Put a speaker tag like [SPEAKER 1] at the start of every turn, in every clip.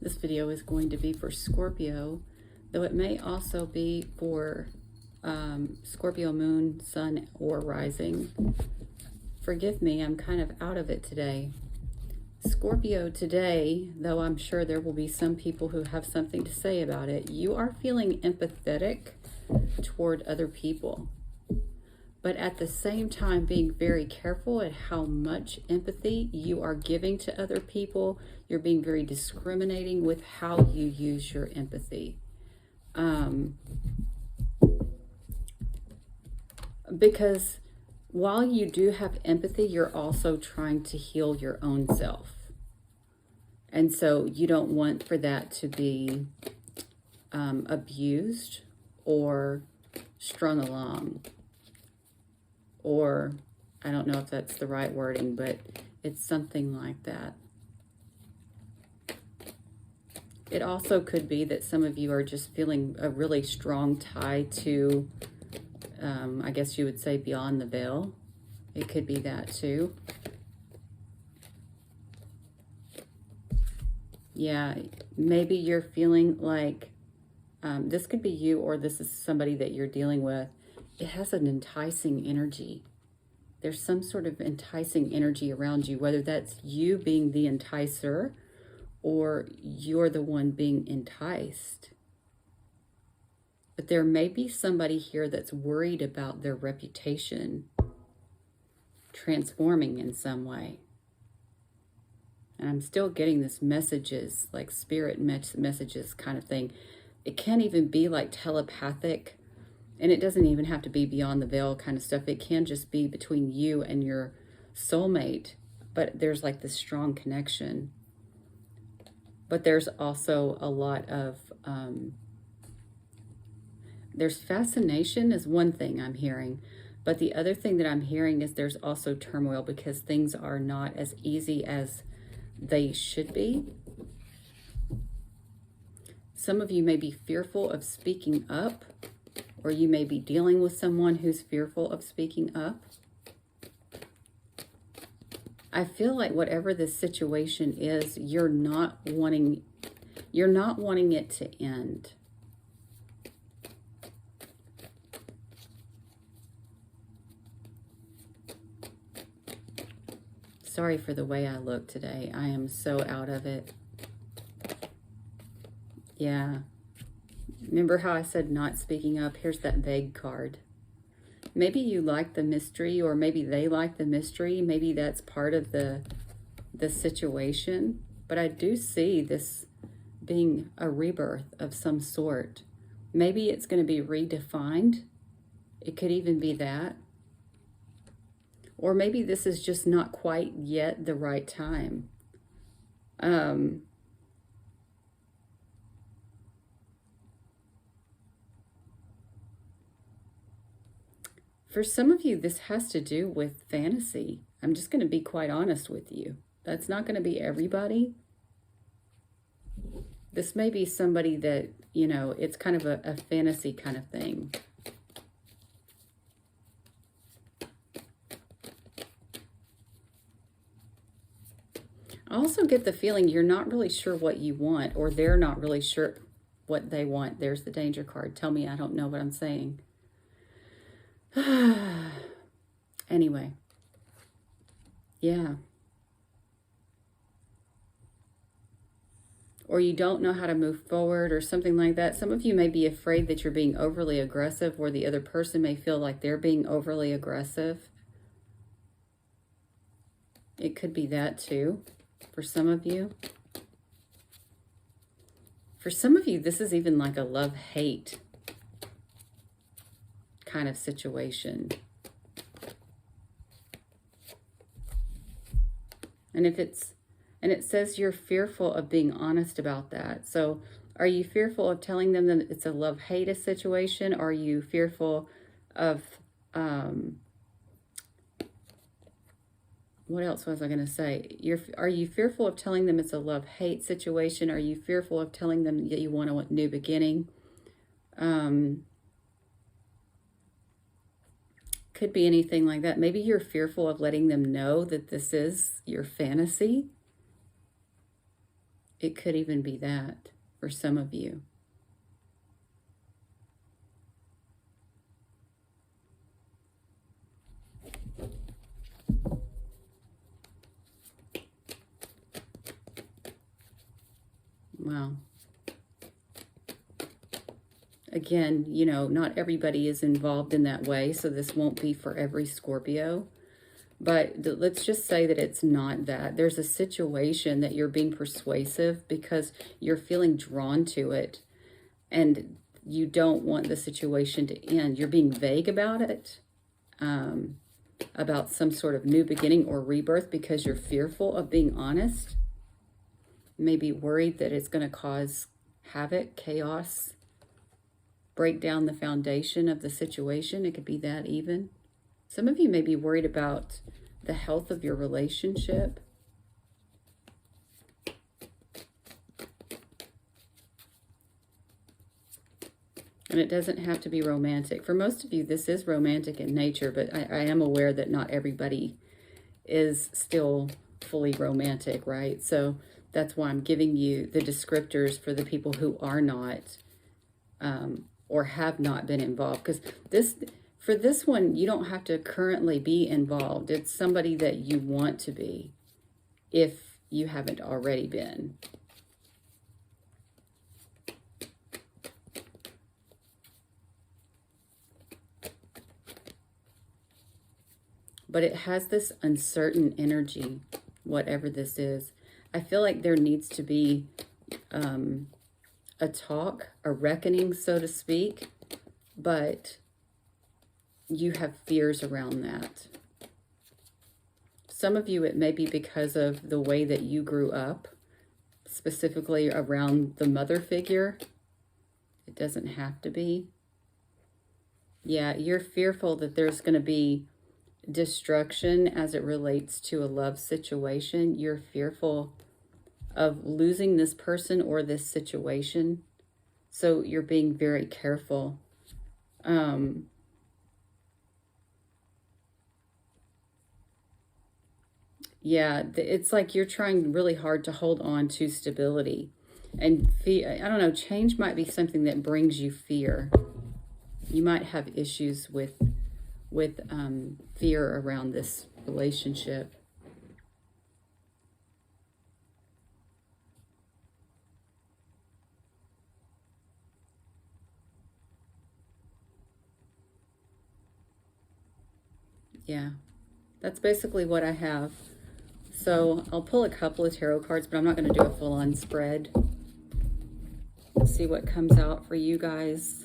[SPEAKER 1] This video is going to be for Scorpio, though it may also be for Scorpio moon, sun, or rising. Forgive me, I'm kind of out of it today. Scorpio today, though I'm sure there will be some people who have something to say about it, you are feeling empathetic toward other people, but at the same time being very careful at how much empathy you are giving to other people. You're being very discriminating with how you use your empathy. Because while you do have empathy, you're also trying to heal your own self. And so you don't want for that to be abused or strung along. Or, I don't know if that's the right wording, but it's something like that. It also could be that some of you are just feeling a really strong tie to, I guess you would say, beyond the veil. It could be that too. Yeah, maybe you're feeling like, this could be you or this is somebody that you're dealing with. It has an enticing energy. There's some sort of enticing energy around you, whether that's you being the enticer or you're the one being enticed. But there may be somebody here that's worried about their reputation transforming in some way. And I'm still getting this messages, like spirit messages kind of thing. It can't even be like telepathic. And it doesn't even have to be beyond the veil kind of stuff. It can just be between you and your soulmate. But there's like this strong connection. But there's also a lot of, there's fascination is one thing I'm hearing. But the other thing that I'm hearing is there's also turmoil because things are not as easy as they should be. Some of you may be fearful of speaking up. Or you may be dealing with someone who's fearful of speaking up. I feel like whatever this situation is, you're not wanting it to end. Sorry for the way I look today. I am so out of it. Yeah. Remember how I said not speaking up? Here's that vague card. Maybe you like the mystery, or maybe they like the mystery. Maybe that's part of the situation. But I do see this being a rebirth of some sort. Maybe it's going to be redefined. It could even be that. Or maybe this is just not quite yet the right time. For some of you, this has to do with fantasy. I'm just going to be quite honest with you. That's not going to be everybody. This may be somebody that, you know, it's kind of a fantasy kind of thing. I also get the feeling you're not really sure what you want, or they're not really sure what they want. There's the danger card. Tell me I don't know what I'm saying. Anyway, yeah. Or you don't know how to move forward or something like that. Some of you may be afraid that you're being overly aggressive, or the other person may feel like they're being overly aggressive. It could be that too, for some of you. For some of you, this is even like a love-hate kind of situation. And it says you're fearful of being honest about that. So are you fearful of telling them that it's a love-hate situation? Or are you fearful of, what else was I going to say? Are you fearful of telling them it's a love-hate situation? Are you fearful of telling them that you want a new beginning? Could be anything like that. Maybe you're fearful of letting them know that this is your fantasy. It could even be that for some of you. Wow. Again, you know, not everybody is involved in that way, so this won't be for every Scorpio. But let's just say that it's not that. There's a situation that you're being persuasive because you're feeling drawn to it and you don't want the situation to end. You're being vague about it, about some sort of new beginning or rebirth because you're fearful of being honest. Maybe worried that it's going to cause havoc, chaos, break down the foundation of the situation. It could be that even. Some of you may be worried about the health of your relationship. And it doesn't have to be romantic. For most of you, this is romantic in nature, but I am aware that not everybody is still fully romantic, right? So that's why I'm giving you the descriptors for the people who are not or have not been involved. Because for this one, you don't have to currently be involved. It's somebody that you want to be if you haven't already been. But it has this uncertain energy, whatever this is. I feel like there needs to be a talk, a reckoning, so to speak, but you have fears around that. Some of you, it may be because of the way that you grew up, specifically around the mother figure. It doesn't have to be. Yeah, you're fearful that there's going to be destruction as it relates to a love situation. You're fearful of losing this person or this situation. So you're being very careful. Yeah, it's like you're trying really hard to hold on to stability. And I don't know, change might be something that brings you fear. You might have issues with fear around this relationship. Yeah, that's basically what I have. So I'll pull a couple of tarot cards, but I'm not going to do a full-on spread. Let's see what comes out for you guys.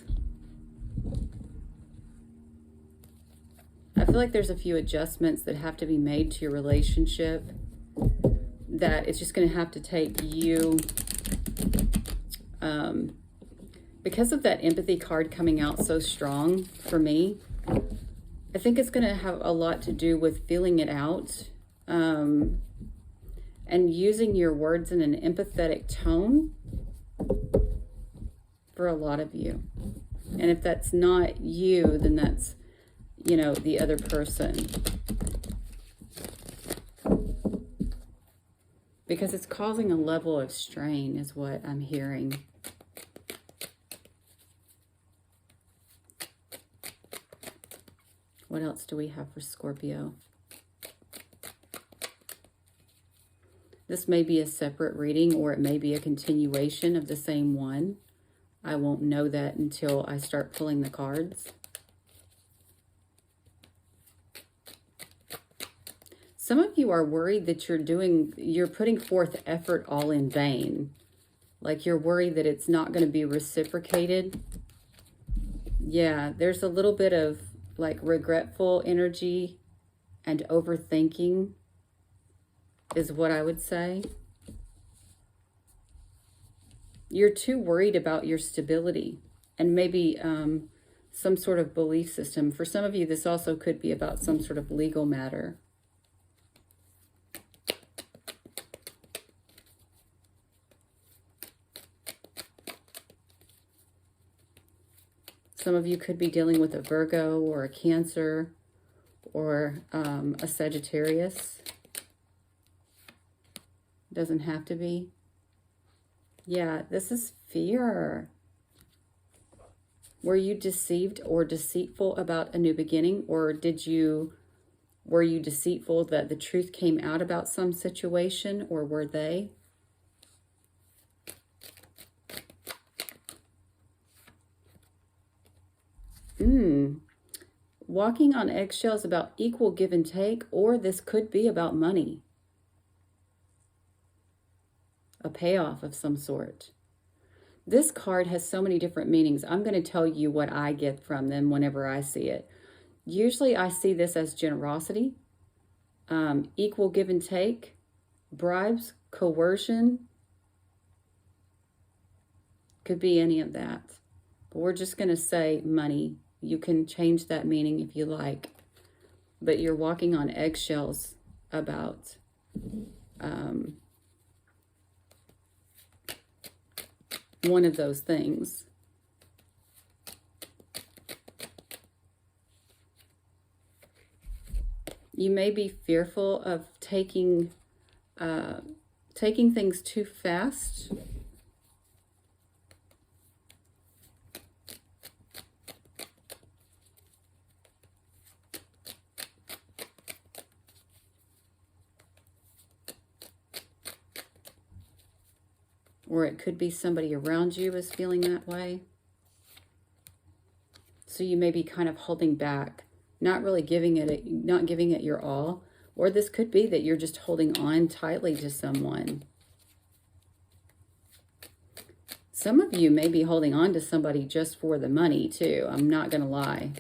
[SPEAKER 1] I feel like there's a few adjustments that have to be made to your relationship, that it's just going to have to take you, because of that empathy card coming out so strong for me, I think it's going to have a lot to do with feeling it out, and using your words in an empathetic tone for a lot of you. And if that's not you, then that's, you know, the other person. Because it's causing a level of strain is what I'm hearing. What else do we have for Scorpio? This may be a separate reading, or it may be a continuation of the same one. I won't know that until I start pulling the cards. Some of you are worried that you're putting forth effort all in vain. Like you're worried that it's not going to be reciprocated. Yeah, there's a little bit of like regretful energy and overthinking is what I would say. You're too worried about your stability and maybe some sort of belief system. For some of you, this also could be about some sort of legal matter. Some of you could be dealing with a Virgo or a Cancer or a Sagittarius. Doesn't have to be. Yeah, this is fear. Were you deceived or deceitful about a new beginning? Or were you deceitful that the truth came out about some situation, or were they? Walking on eggshells about equal give and take, or this could be about money. A payoff of some sort. This card has so many different meanings. I'm going to tell you what I get from them whenever I see it. Usually I see this as generosity, equal give and take, bribes, coercion. Could be any of that. But we're just going to say money. You can change that meaning if you like. But you're walking on eggshells about one of those things. You may be fearful of taking things too fast. Or it could be somebody around you is feeling that way. So you may be kind of holding back, not giving it your all. Or this could be that you're just holding on tightly to someone. Some of you may be holding on to somebody just for the money too. I'm not going to lie.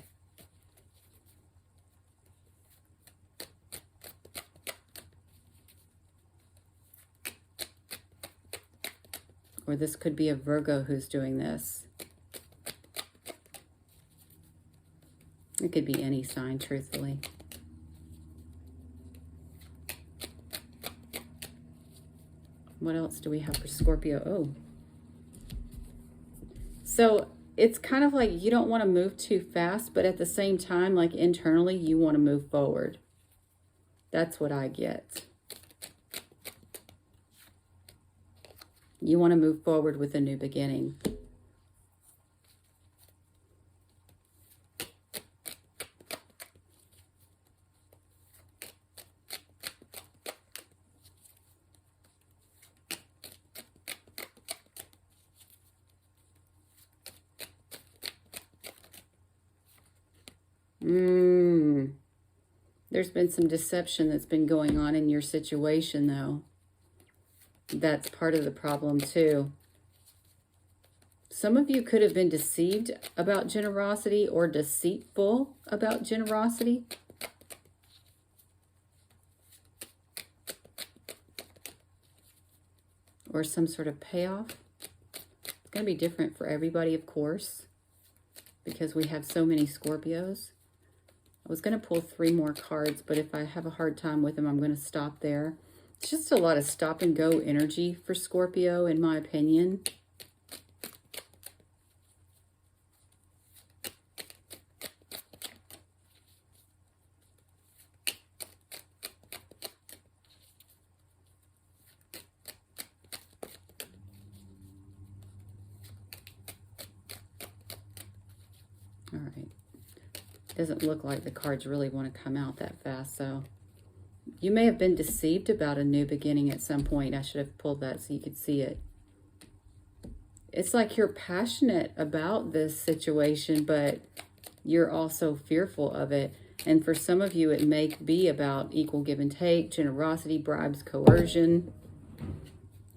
[SPEAKER 1] Or this could be a Virgo who's doing this. It could be any sign, truthfully. What else do we have for Scorpio? Oh. So it's kind of like you don't want to move too fast, but at the same time, like internally, you want to move forward. That's what I get. You want to move forward with a new beginning. There's been some deception that's been going on in your situation, though. That's part of the problem, too. Some of you could have been deceived about generosity or deceitful about generosity. Or some sort of payoff. It's going to be different for everybody, of course, because we have so many Scorpios. I was going to pull 3 more cards, but if I have a hard time with them, I'm going to stop there. It's just a lot of stop and go energy for Scorpio, in my opinion. All right. Doesn't look like the cards really want to come out that fast, so you may have been deceived about a new beginning at some point. I should have pulled that so you could see it. It's like you're passionate about this situation, but you're also fearful of it. And for some of you, it may be about equal give and take, generosity, bribes, coercion,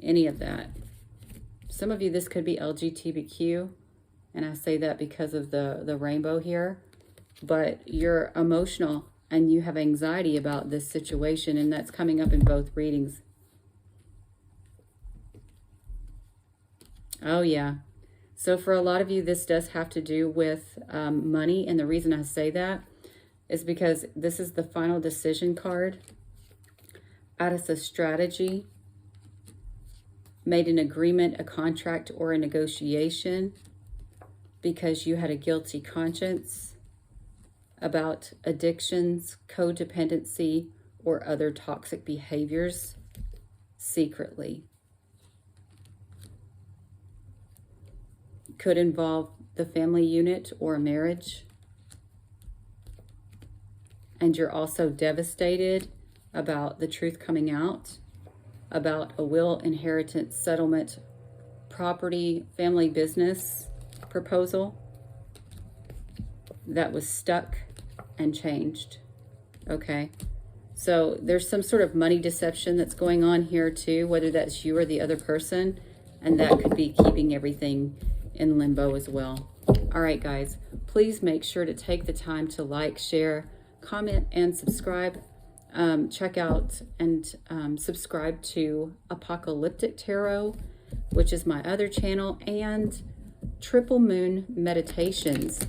[SPEAKER 1] any of that. Some of you, this could be LGBTQ, and I say that because of the rainbow here. But you're emotional and you have anxiety about this situation, and that's coming up in both readings. Oh, yeah. So for a lot of you, this does have to do with money. And the reason I say that is because this is the final decision card. Out of the strategy, made an agreement, a contract, or a negotiation because you had a guilty conscience about addictions, codependency, or other toxic behaviors secretly. Could involve the family unit or a marriage. And you're also devastated about the truth coming out, about a will, inheritance, settlement, property, family business proposal that was stuck and changed. Okay, so there's some sort of money deception that's going on here too, whether that's you or the other person, and that could be keeping everything in limbo as well. All right, guys, please make sure to take the time to like, share, comment, and subscribe. Check out and subscribe to Apocalyptic Tarot, which is my other channel, and Triple Moon Meditations.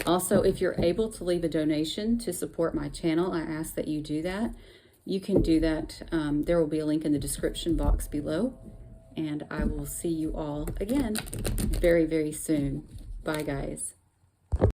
[SPEAKER 1] Also, if you're able to leave a donation to support my channel, I ask that you do that. You can do that. There will be a link in the description box below. And I will see you all again very, very soon. Bye, guys.